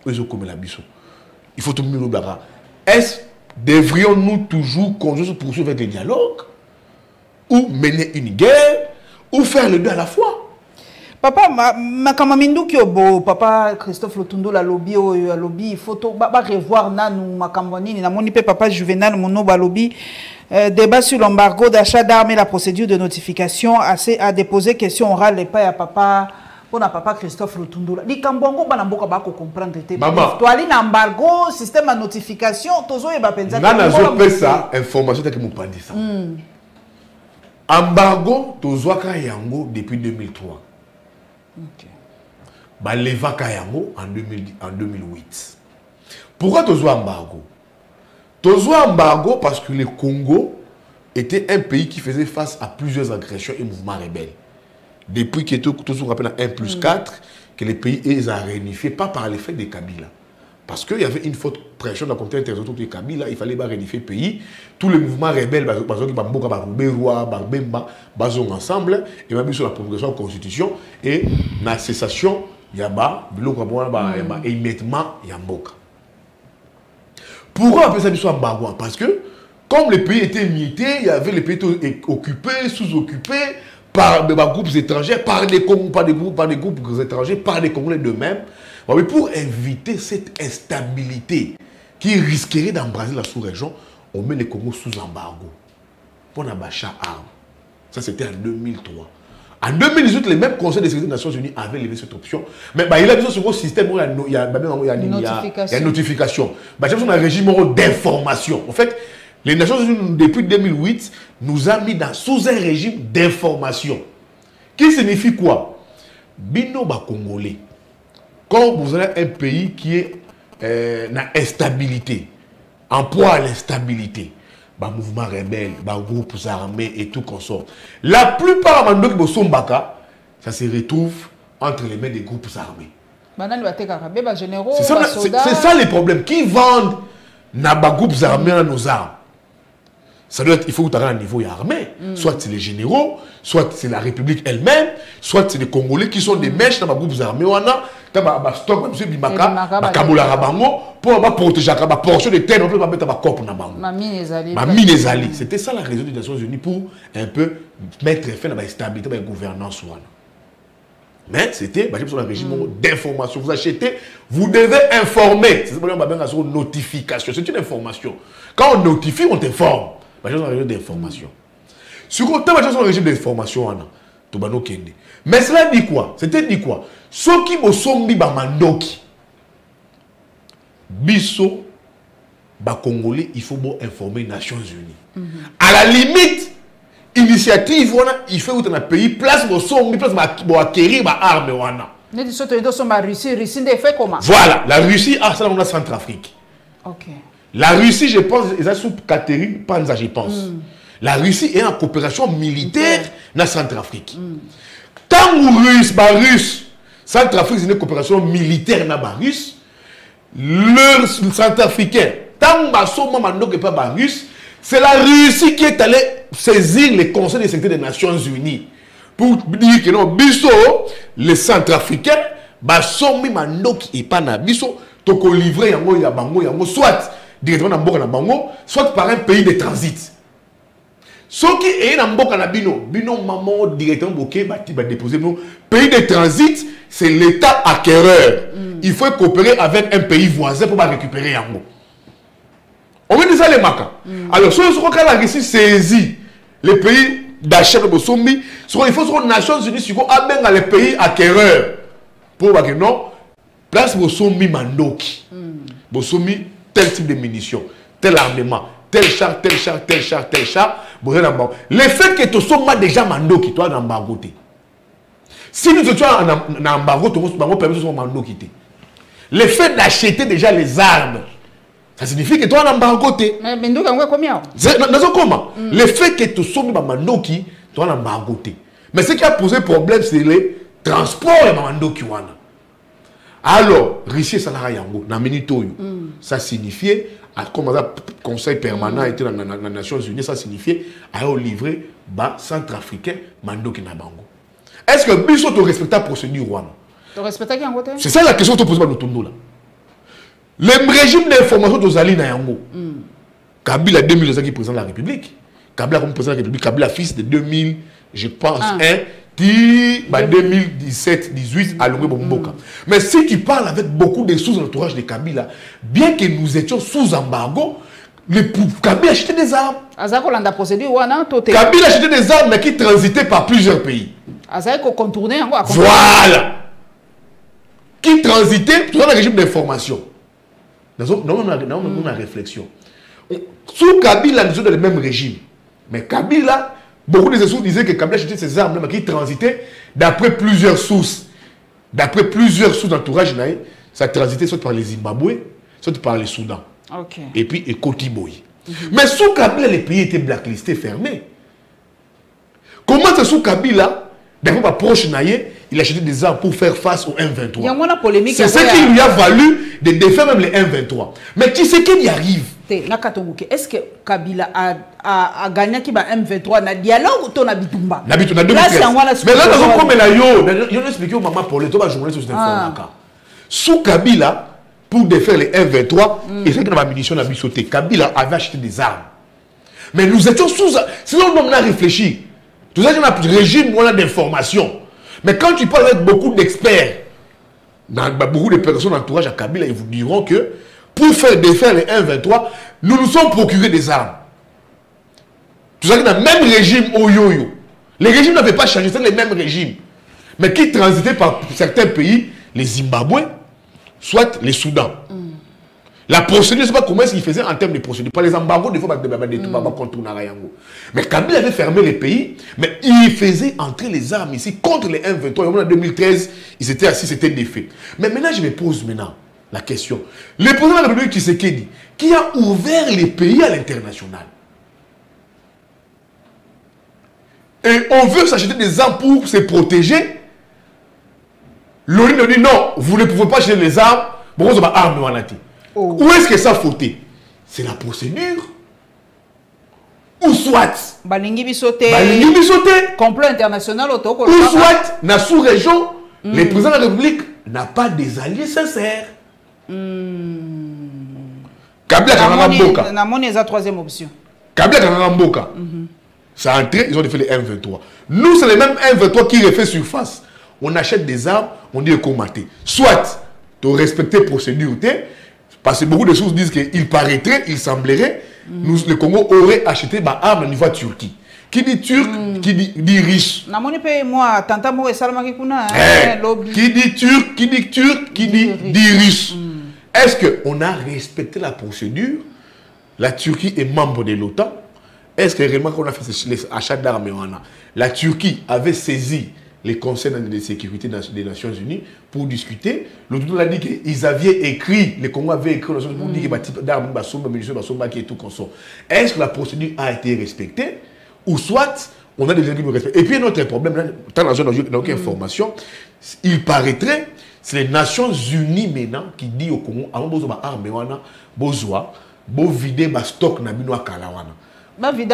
il faut tout le monde. Est-ce devrions-nous toujours poursuivre des dialogues, ou mener une guerre, ou faire les deux à la fois? Papa, Makamamindu Kyobo, papa Christophe Lotundo, la lobby, il faut revoir Nanou, Makamwanini, na moni pe papa Juvenal, mon lobby. Débat sur l'embargo d'achat d'armes et la procédure de notification a déposé question orale et pas à papa pour papa Christophe Lotundo. Li kambongo banamboka bako comprendre te. Maman, toi ali na embargo, système de notification, tozo e ba penza. Nana zo pesa information que mon pas dit ça. Embargo tozo ka yango depuis 2003. OK. Ba leva ka yango en 2008. Pourquoi tozo embargo? Tozo embargo parce que le Congo était un pays qui faisait face à plusieurs agressions et mouvements rebelles. Depuis que tout se rappelle en 1+4, que les pays les ont réunifiés, pas par l'effet des Kabila. Parce qu'il y avait une forte pression dans le contexte international de Kabila, il fallait réunifier le pays. Tous les mouvements rebelles, ensemble, et même sur la promulgation de la Constitution, et la cessation, il y a immédiatement Yamboka. Pourquoi on appelle ça du embargo? Parce que, comme les pays étaient imités, il y avait les pays occupés, sous-occupés, par des groupes étrangers, par des groupes étrangers, par des Congolais d'eux-mêmes. Pour éviter cette instabilité qui risquerait d'embraser la sous-région, on met les Congos sous embargo. Pour l'achat armes. Ça, c'était en 2003. En 2018, les mêmes conseils de sécurité des Nations Unies avaient levé cette option. Mais il a besoin de ce système où il y a une notification. C'est un régime d'information. En fait, les Nations Unies, depuis 2008, nous ont mis sous un régime d'information. Qui signifie quoi? Bino ba Congolais. Quand vous avez un pays qui est dans l'instabilité, en proie à l'instabilité, mouvement rebelle, groupes armés et tout consort. La plupart de Sombaka, ça se retrouve entre les mains des groupes armés. C'est ça les problèmes. Qui vendent les groupes armés à nos armes? Ça doit être, il faut que tu aies un niveau armé. Soit c'est les généraux, soit c'est la République elle-même, soit c'est les Congolais qui sont des mèches dans les groupes armés. On a stock, M. Bimaka, Kaboula Rabango, pour protéger la portion de terre, on peut pas mettre un corps pour Nabango. Mamie Nezali. C'était ça la raison des Nations Unies pour un peu mettre fin à la stabilité de la gouvernance. Mais c'était un régime d'information. Vous achetez, vous devez informer. C'est une notification. C'est une information. Quand on notifie, on t'informe. C'est un régime d'information. Sur le temps, c'est un régime d'information. Mais cela dit quoi? C'était dit quoi? Ceux qui sont mandoki, biso, Congolais, il faut informer les Nations Unies. À la limite, initiative, il faut que dans le pays, place pour acquérir les armes. Voilà, la Russie a ça dans la Centrafrique. La Russie, je pense, ils ont sous Catherine Panza, je pense. La Russie est en coopération militaire dans la Centrafrique. Tant que Russe, Centrafrique, c'est une coopération militaire dans la Russe, le Centrafricain, tant que pas Russe, c'est la Russie qui est allée saisir le Conseil de sécurité des Nations Unies pour dire que non, biso, les Centrafricains, basomi mandoki et pas na biso, toko livré yango ya bango yango soit directement na bango, soit par un pays de transit. Ce qui est dans mboka na bino maman directement boké ba déposer no pays de transit, c'est l'état acquéreur. Il faut coopérer avec un pays voisin pour récupérer yango. On met ça les makas. Alors, si on a la Russie saisit les pays d'achat de Bosombi, il faut que les Nations Unies soient les pays acquéreurs. Pour que non, place Bosombi Mandoki. Bosombi, tel type de munitions, tel armement, tel char. Le fait que tu sois déjà Mandoki, toi, dans Bagoté. Si nous étions en embargo, tu vas permettre de Mandoki. Le fait d'acheter déjà les armes Ça signifie que toi, on a embargoté. Mais Binduka, on va combien? Comment? Le fait que tu sois Mandoki, toi, on a embargoté. Mais ce qui a posé problème, c'est les transports de Mandoki. Alors, Russie salarié yango, na minitoyo. Ça signifiait, comme le conseil permanent était dans les Nations Unies, ça signifiait à livrer bas centrafricain Mandoki na bango. Est-ce que Biso te respecte la procédure Rwanda? C'est ça la question que tu poses à nous là. Le régime d'information de Zali na yango. Kabila 2000 qui président de la République. Kabila comme président de la République, Kabila fils de 2000, je pense, 2017-18 à Lomé Bomboka. Mais si tu parles avec beaucoup de sous-entourage de Kabila, bien que nous étions sous embargo, Kabila achetait des armes. Kabila achetait des armes mais qui transitaient par plusieurs pays. Voilà. Qui transitaient dans le régime d'information. Dans une réflexion. Sous Kabila, nous sommes dans le même régime. Mais Kabila, beaucoup de sources disaient que Kabila achetait ces armes mais qui transitaient d'après plusieurs sources. D'après plusieurs sources d'entourage, ça transitait soit par les Zimbabwe, soit par les Soudan. Et puis et Kotiboy. Mais sous Kabila, les pays étaient blacklistés, fermés. Comment c'est sous Kabila, d'après ma proche Naye, il achetait des armes pour faire face au M23. C'est ce qui lui a valu de défaire même les M23. Mais qui c'est qu'il y arrive? Est-ce que Kabila a gagné qui va M23 na dialogue ou ton Bitumba? Na Bitumba 2013. Mais là, nous avons comme la yo expliqué au maman pour les trois journalistes sur cette information. Sous Kabila, pour défaire les M23, et c'est que la munition n'a pas sauté. Kabila avait acheté des armes. Mais nous étions sous. Sinon, on a réfléchi. Tout ça, on a un régime d'information. Mais quand tu parles avec beaucoup d'experts, beaucoup de personnes d'entourage à Kabila, ils vous diront que pour faire défaire les 1-23, nous nous sommes procurés des armes. Tout ça, dans le même régime au yo-yo. Les régimes n'avaient pas changé, c'est les mêmes régimes. Mais qui transitaient par certains pays, les Zimbabwe, soit les Soudan. La procédure, je ne sais pas comment ils faisaient en termes de procédure. Par les embargos, des fois, mais Kabila avait fermé les pays, mais il faisait entrer les armes ici contre les M23. En 2013, ils étaient assis, c'était des faits. Mais maintenant, je me pose la question. Le président de la République Tshisekedi, qui a ouvert les pays à l'international, et on veut s'acheter des armes pour se protéger, l'ONU nous dit non, vous ne pouvez pas acheter les armes, bon, vous avez armes en Haïti. Où est-ce que ça fauté? C'est la procédure. Ou soit Balingi bisoté complot international ou soit dans la sous-région, le président de la République n'a pas des alliés sincères. Kabila Kanamboka. C'est la troisième option. Kabila Kanamboka. Ça a entré, ils ont fait les M23. Nous, c'est les mêmes M23 qui refait surface. On achète des armes, on dit commater. Soit tu respectes les procédures, parce que beaucoup de sources disent qu'il paraîtrait, il semblerait, le Congo aurait acheté des armes au niveau de Turquie. Qui dit turc, qui dit riche. Qui dit turc, qui dit riche. Est-ce qu'on a respecté la procédure? La Turquie est membre de l'OTAN. Est-ce que réellement qu'on a fait les achats d'armes? La Turquie avait saisi les conseils de sécurité des Nations Unies pour discuter. L'autre a dit qu'ils avaient écrit, les Congo avaient écrit pour dire que les types d'armes, qui est tout consort. Est-ce que la procédure a été respectée? Ou soit, on a des gens qui nous respectent. Et puis, notre problème, tant dans aucune information, il paraîtrait, c'est les Nations Unies maintenant qui disent au Congo, avant de faire armes, vous vider le stock de Kalawana. Mais ils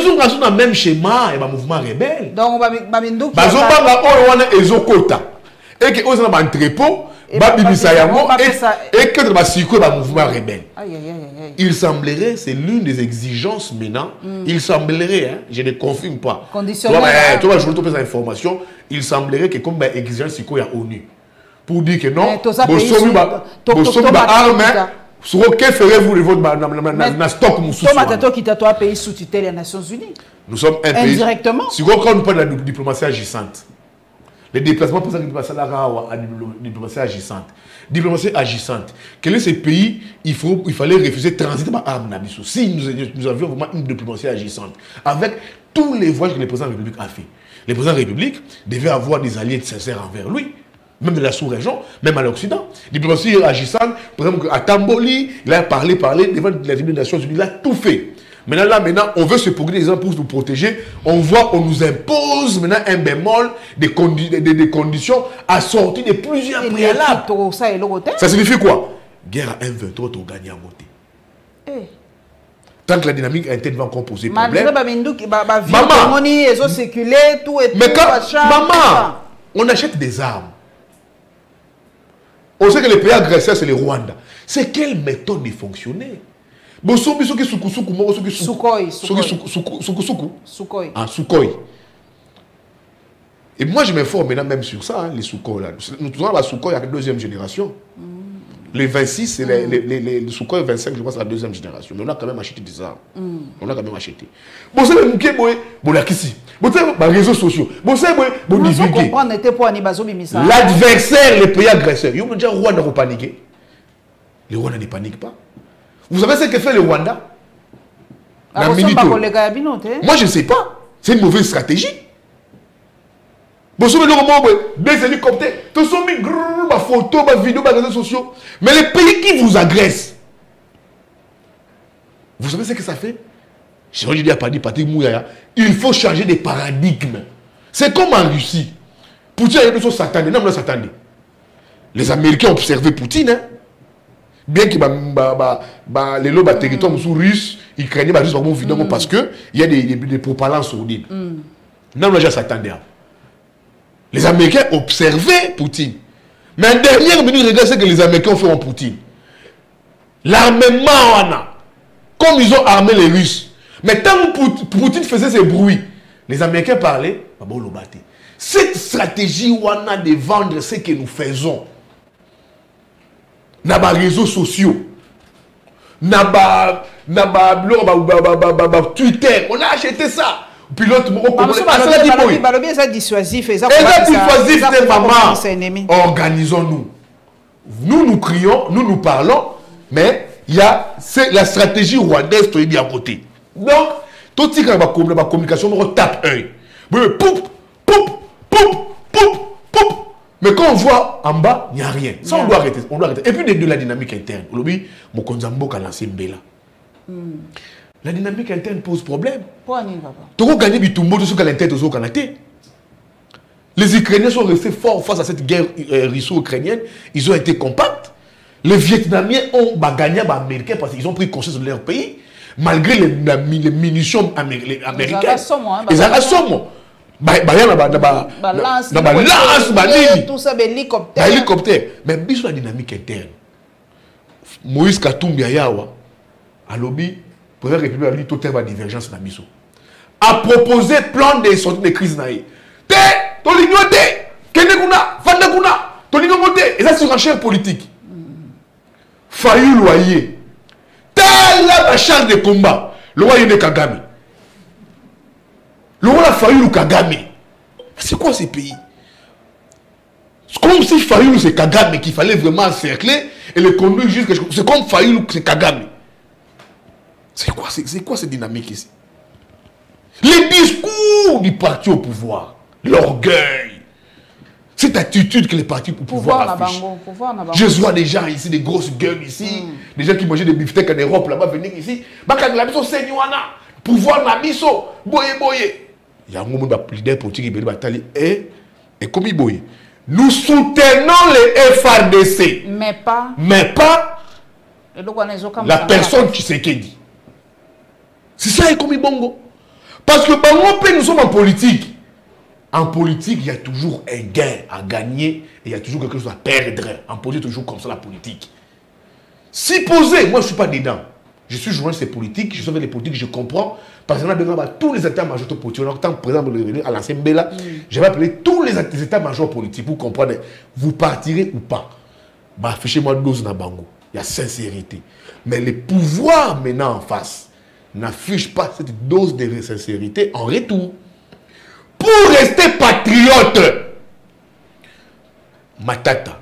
sont dans le même schéma et le mouvement rebelle. Donc, ils ont et que ont un entrepôt, et que le mouvement rebelle. Il semblerait, c'est l'une des exigences maintenant, il semblerait, je ne confirme pas. Tu vas jouer toutes les informations, il semblerait que comme exigence, il y a ONU. Pour dire que non, que ferez-vous de votre stock pays sous tutelle des Nations Unies. Nous sommes un pays. Indirectement. Si on parle de la diplomatie agissante, les déplacements pour ça qui passent à la diplomatie agissante. Diplomatie agissante. Quel est ce pays? Il fallait refuser de transiter par armes. Si nous avions vraiment une diplomatie agissante, avec tous les voyages que le président de la République a fait, le président de la République devait avoir des alliés sincères envers lui. même de la sous-région, même à l'Occident. Diplomatie agissant, par exemple, à Tamboli, il a parlé devant la Tribune des Nations Unies, il a tout fait. Maintenant, on veut se procurer des gens pour nous protéger. On voit, on nous impose maintenant un bémol, des conditions assorties de plusieurs préalables. Ça signifie quoi? Guerre à 1,23, tu gagnes à voter. Tant que la dynamique interne va encore poser problème. Maman, on achète des armes. On sait que les pays agresseurs, c'est le Rwanda. C'est quelle méthode de fonctionner? Sukhoi. Et moi, je m'informe maintenant même sur ça, les Sukhoi. Nous avons la Sukhoi avec la deuxième génération. Les 26 et les Sukhoi 25, je pense, c'est la deuxième génération. Mais on a quand même acheté des armes. On a quand même acheté. Bon, c'est le mouké, bon, la kissi. Bon, c'est les réseaux sociaux. Bon, c'est bon, divulguer. L'adversaire, les pays agresseurs. Il y a déjà Rwanda qui paniquer. Le Rwanda ne panique pas. Vous savez ce que fait le Rwanda? Moi, je ne sais pas. C'est une mauvaise stratégie. Bon, des hélicoptères, tous sont mis des photos, des vidéos, des réseaux sociaux. Mais les pays qui vous agressent, vous savez ce que ça fait? Il faut changer de paradigme. C'est comme en Russie. Poutine a dit s'attendait. Non, s'attendait. Les Américains ont observé Poutine. Hein? Bien que les lobes territoires russes, ils craignaient parce qu'il y a des propagants saudiens. Non, là, s'attendait. Les Américains observaient Poutine. Mais en dernière minute, regardez ce que les Américains ont fait en Poutine. L'armement, comme ils ont armé les Russes. Mais tant que Poutine faisait ses bruits, les Américains parlaient, cette stratégie de vendre ce que nous faisons, dans les réseaux sociaux, dans Twitter, on a acheté ça. Pilote, c'est dissuasif. Organisons-nous. Nous crions, nous parlons, mais il y a la stratégie rwandaise qui est à côté. Donc, tout ce qui est la communication, on tape un. Mais quand on voit en bas, il n'y a rien. Ça, on doit arrêter. Et puis, de la dynamique interne. Mokonzambo a lancé Mbela. La dynamique interne pose problème. Les Ukrainiens sont restés forts face à cette guerre russo-ukrainienne. Ils ont été compacts. Les Vietnamiens ont gagné les Américains parce qu'ils ont pris conscience de leur pays. Malgré les munitions américaines. Ils ont assommé. Hélicoptère. Mais sur la dynamique interne. Moïse Katumbi Ayawa, à lobby, pour la République, a dit tout terme de divergence dans Bisso. A proposé plan de sortie de crise. Té, Tolignote, Kenekuna, Fandakuna, Tolignote, et ça c'est une enchère politique. Faillu loyer. Tel la charge de combat. Le roi de Kagame. Le roi a failli le Kagame. C'est quoi ces pays? C'est comme si Fayoulou c'est Kagame qu'il fallait vraiment encercler et le conduire jusqu'à... C'est comme Fayoulou c'est Kagame. C'est quoi cette dynamique ici? Les discours du parti au pouvoir, l'orgueil, cette attitude que les partis au pouvoir affichent. Je vois des gens ici, des grosses gueules ici, des gens qui mangeaient des beefsteaks en Europe là-bas, venir ici. Pouvoir nabiso, boye boye. Il y a un moment de leader politique qui bataille et comme il boye. Nous soutenons les FRDC. Mais pas la personne qui s'est dit. C'est ça et comme il bongo. Parce que nous sommes en politique. En politique, il y a toujours un gain à gagner et il y a toujours quelque chose à perdre. En politique, toujours comme ça la politique. Si posé, moi je ne suis pas dedans. Je suis journaliste politique, je suis les politiques, je comprends. Parce qu'on a besoin de tous les états-majors politiques. Par exemple, à l'ancien Mbela, je vais appeler tous les états-majors politiques pour comprendre, vous partirez ou pas. Bah, affichez-moi dose dans Bango. Il y a sincérité. Mais les pouvoirs maintenant en face n'affichent pas cette dose de sincérité en retour. Pour rester patriote, Matata,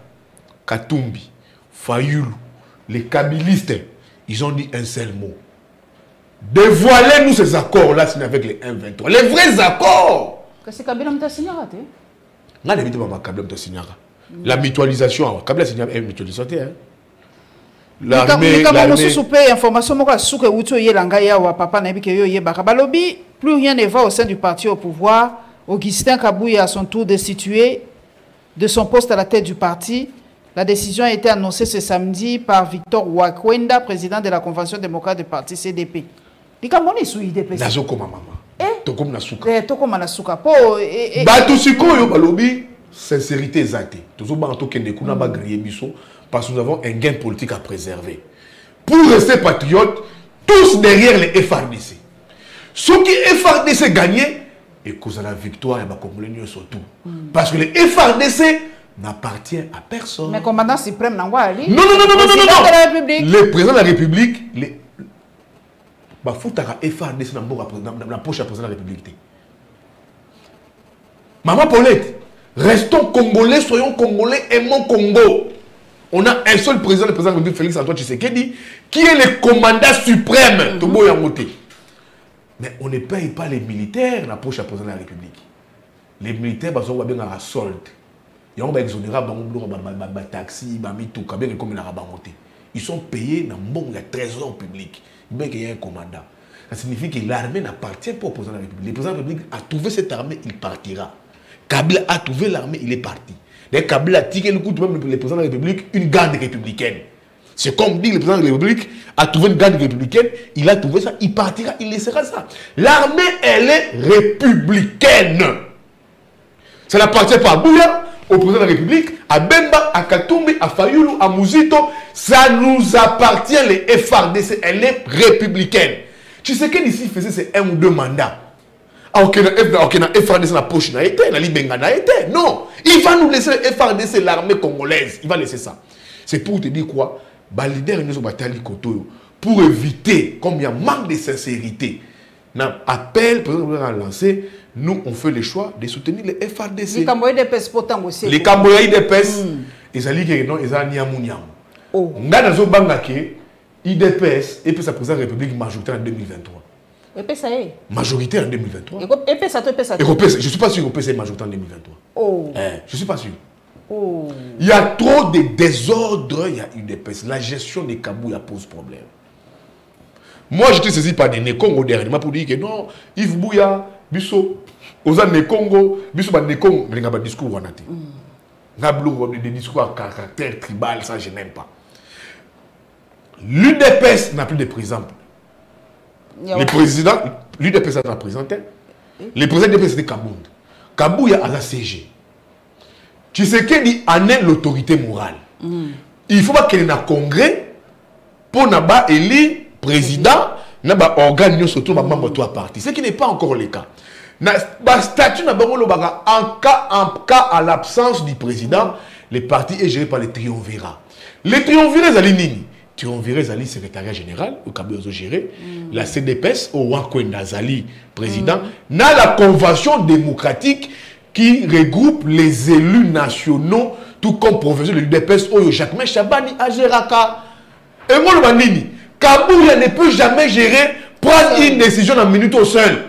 Katumbi, Fayoulou, les Kabilistes, ils ont dit un seul mot. Dévoilez-nous ces accords-là signés avec les 1-23. Les vrais accords. C'est Kabila Mta Signara, non, pas Kabila Mta Signara. La mutualisation, Kabila c'est une mutualisation. L'armée information papa plus rien ne va au sein du parti au pouvoir. Augustin Kabouya à son tour destitué de son poste à la tête du parti. La décision a été annoncée ce samedi par Victor Wakwenda, président de la Convention démocrate du parti CDP. Likamoni sou IDP. Nazokoma mama. Tokom na suka. Tokoma na suka. Bato sikoyo balobi sincérité exacte. Toujours banto kende kuna ba griller biso parce que nous avons un gain politique à préserver. Pour rester patriotes, tous derrière les FRDC. Ceux qui FRDC gagné et cause de la victoire et Congolais surtout. Parce que les FRDC n'appartient à personne. Mais commandant suprême n'a pas non. Le président de la République, les Bafoutara FRDC n'a pas la poche à président de la République. Maman Paulette, restons Congolais, soyons Congolais, aimons Congo. On a un seul président, le président de la République, Félix Antoine Tshisekedi, qui est le commandant suprême de Boyangote. Mais on ne paye pas les militaires la poche à président de la République. Les militaires, ils ont bien un solde. Ils ont exonéré des taxis, ils sont payés dans le trésor public. Il y a un commandant. Ça signifie que l'armée n'appartient pas au président de la République. Le président de la République a trouvé cette armée, il partira. Kabila a trouvé l'armée, il est parti. Kabila a tiré le coup de même le président de la République, une garde républicaine. C'est comme dit le président de la République a trouvé une garde républicaine, il a trouvé ça, il partira, il laissera ça. L'armée, elle est républicaine. Ça n'appartient pas à Bouya, au président de la République, à Bemba, à Katumbi, à Fayoulou, à Mouzito. Ça nous appartient, les FRDC, elle est républicaine. Tu sais qu'elle ici faisait c'est 1 ou 2 mandats. Ok, FRDC la poche n'a été, la Libenga n'a été. Non, il va nous laisser FRDC, l'armée congolaise. Il va laisser ça. C'est pour te dire quoi? Pour éviter, comme il y a manque de sincérité, appel, président a lancé, nous on fait le choix de soutenir les FRDC. Les Camboyais de PES, ils allaient dire non, ils allaient niamou. On a dans Bangake, IDPS, et puis sa présidente de la République majoritaire en 2023. Majoritaire en 2023. Je ne suis pas sûr que l'EPS est majoritaire en 2023. Je ne suis pas sûr. Il y a trop de désordre, il y a une épaisse. La gestion des Kabouya pose problème. Moi, je te saisis par des Nekongo dernièrement pour dire que non, Yves Bouya, Bisso, Oza Nekongo, Bisso, Nekongo, mais il y a des discours. Il y a des discours à caractère tribal, ça je n'aime pas. L'UDPS n'a plus de président. Le président, l'UDPS a présenté. Le président de l'UDPS c'était Kabound. Kabouya a la CG. Tu sais qu'il en est l'autorité morale. Il faut pas qu'il y ait un congrès pour n'avoir élu président, n'avoir organisé surtout membre de la partie. Ce qui n'est pas encore le cas. Le statut en cas à l'absence du président, le parti est géré par les triumvirats. Les triumvirats, c'est Nini. Triumvirats, c'est le secrétariat général, au Kabouya géré. La CDPS, au Wakwenda Zali, président. Dans la convention démocratique qui regroupe les élus nationaux, tout comme professeur de l'UDPS, Oyo Jacques Chabani, Ageraka. Et moi, le Bandini, Kabouya ne peut jamais gérer, prendre une décision en minute au seul.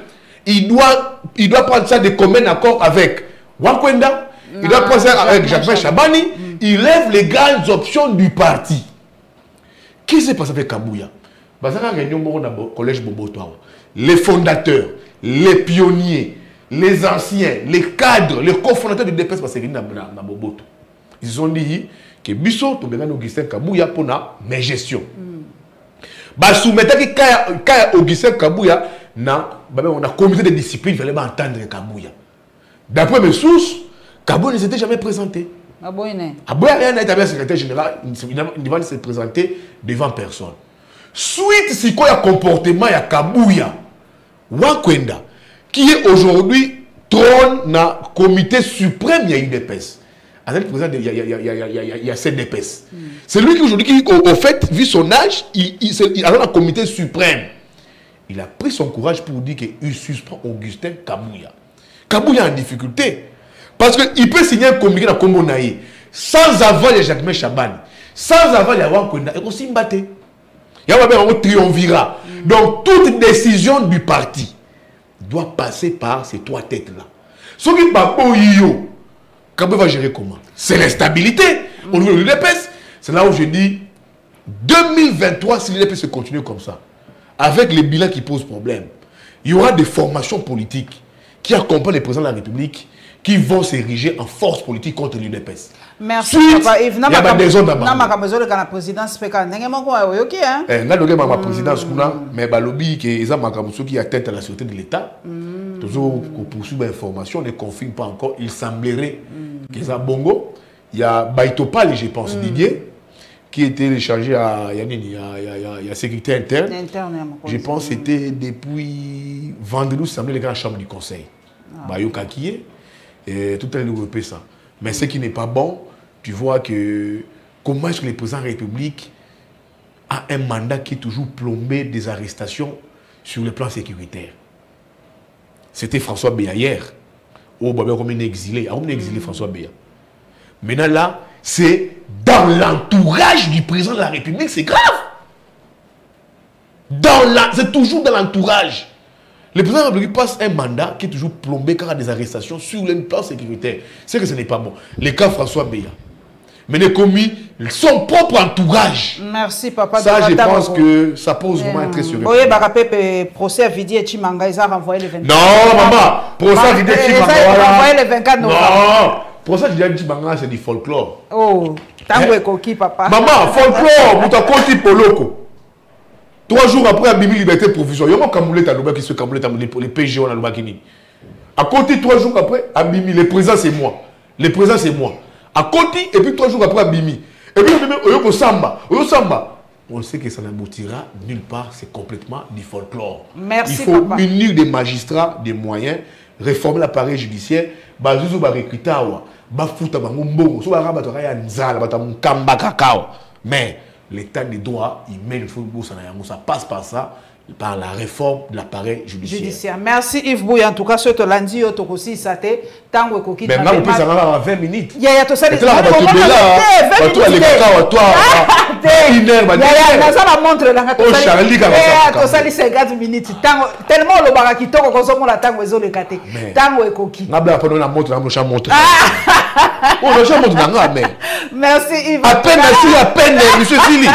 Il doit prendre ça de commun accord avec Wakwenda, il doit prendre ça avec Jacques Chabani, il lève les grandes options du parti. Qu'est-ce qui s'est passé avec Kabouya? Collège Bobo-Toa. Les fondateurs, les pionniers, les anciens, les cadres, les cofondateurs du DPS, ils ont dit que Bisso, Augustin Kabouya pour la gestion. Soumettez que Augustin Kabouya, on a comité de discipline, il fallait entendre Kabouya. D'après mes sources, Kabouya ne s'était jamais présenté. Kabouya rien n'a été secrétaire général, il va se présenter devant personne. Suite, c'est quoi le comportement de Kabouya, Wakwenda, qui est aujourd'hui trône dans le comité suprême de l'UDPS. Il y a CDPS. C'est lui qui aujourd'hui, au fait, vu son âge, il a dans le comité suprême. Il a pris son courage pour dire qu'il suspend Augustin Kabouya. Kabouya est en difficulté. Parce qu'il peut signer un communiqué dans Congo Naï sans avoir les Jacques Chabani, sans avoir les Wakwenda, et aussi mbatté. Il y a un triumvirat. Donc, toute décision du parti doit passer par ces trois têtes-là. Ce qui est pas Kabé va gérer comment? C'est l'instabilité au niveau de l'UDPS. C'est là où je dis 2023, si l'UDPS se continue comme ça, avec les bilans qui posent problème, il y aura des formations politiques qui accompagnent les présidents de la République qui vont s'ériger en force politique contre l'UDPS. Merci, papa. Il y a des zones d'abord. La présidence, c'est quand même ok, hein? Ma présidence, mais balobi qui est qui a tête à la sûreté de l'État. Toujours pour poursuivre l'information, on ne confirme pas encore. Il semblerait que ça bongo. Il y a Baitopal, je pense, Didier, qui était chargé à sécurité interne. Je pense que c'était depuis vendredi, ça semblait les grands chambres du conseil. Bayoka qui est, et tout a développé ça. Mais ce qui n'est pas bon, tu vois que comment est-ce que le président de la République a un mandat qui est toujours plombé des arrestations sur le plan sécuritaire. C'était François Béa hier. Oh, comme il est exilé. On est exilé François Béa. Maintenant là, c'est dans l'entourage du président de la République, c'est grave. C'est toujours dans l'entourage. Le président de la République passe un mandat qui est toujours plombé car il y a des arrestations sur le plan sécuritaire. C'est que ce n'est pas bon. Le cas François Béa. Mais les commis, son propre entourage. Merci, papa. Ça, je pense que ça pose vraiment un très sérieux. Oui, le procès à Vidi et Chimanga, ils ont renvoyé le 24. Non, maman. Procès à Vidi et Chimanga. Ils ont renvoyé le 24 novembre. Non. Procès à Vidi et Chimanga, c'est du folklore. Oh, tango et coquille, papa. Maman, folklore, vous t'as compté pour loco. 3 jours après, Abimi Liberté Provisoire. Il y a un Kamoulé Taloba qui se Kamoulé Taloba, les PG, on a le Bakini. À côté, 3 jours après, Abimi, le président c'est moi. Le président c'est moi. À côté, et puis 3 jours après, Abimi. Et puis, Oyoko Samba. On sait que ça n'aboutira nulle part, c'est complètement du folklore. Merci, il faut papa. unir des magistrats, des moyens, réformer l'appareil judiciaire, bazuzu ba recrutawa, ba futa ba mbongo, so ba rabato ya nzala, ba mukamba kakao. Mais l'état des droits, il met le football, ça passe par ça, par la réforme de l'appareil judiciaire. Merci Yves Bouya. En tout cas, ce que lundi, tu as aussi saté. Tango Koki. Mais maintenant, on peut s'en aller à 20 minutes. Il y a tout ça. Tu as les cacao, toi. Une heure, il y a la montre là. Oh, Charlie, tu as 50 minutes. Tellement le barakito, qu'on consomme la tango et le kate. Tango Koki. On a la montre, on a montre. On a montre dans la main. Merci Yves. À peine, monsieur Sili.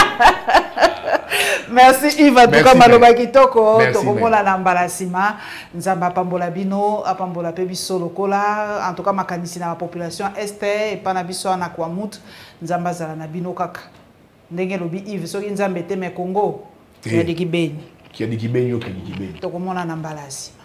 Merci Yves. En tout cas, Maloba Kitoko, Tokomola Nambalasima, Nzamba Pambola Bino, Apambola Pebiso Lokola, en tout cas, Makanisi na la population Est et Panabiso Anakwamut, Nzamba Zalana Bino Kaka. Ndenge lobi Yves, so Nzambe Teme Congo, qui a dit Kibeni. Qui a dit Kibeni, qui a dit Kibeni. Tokomola Nambalasima.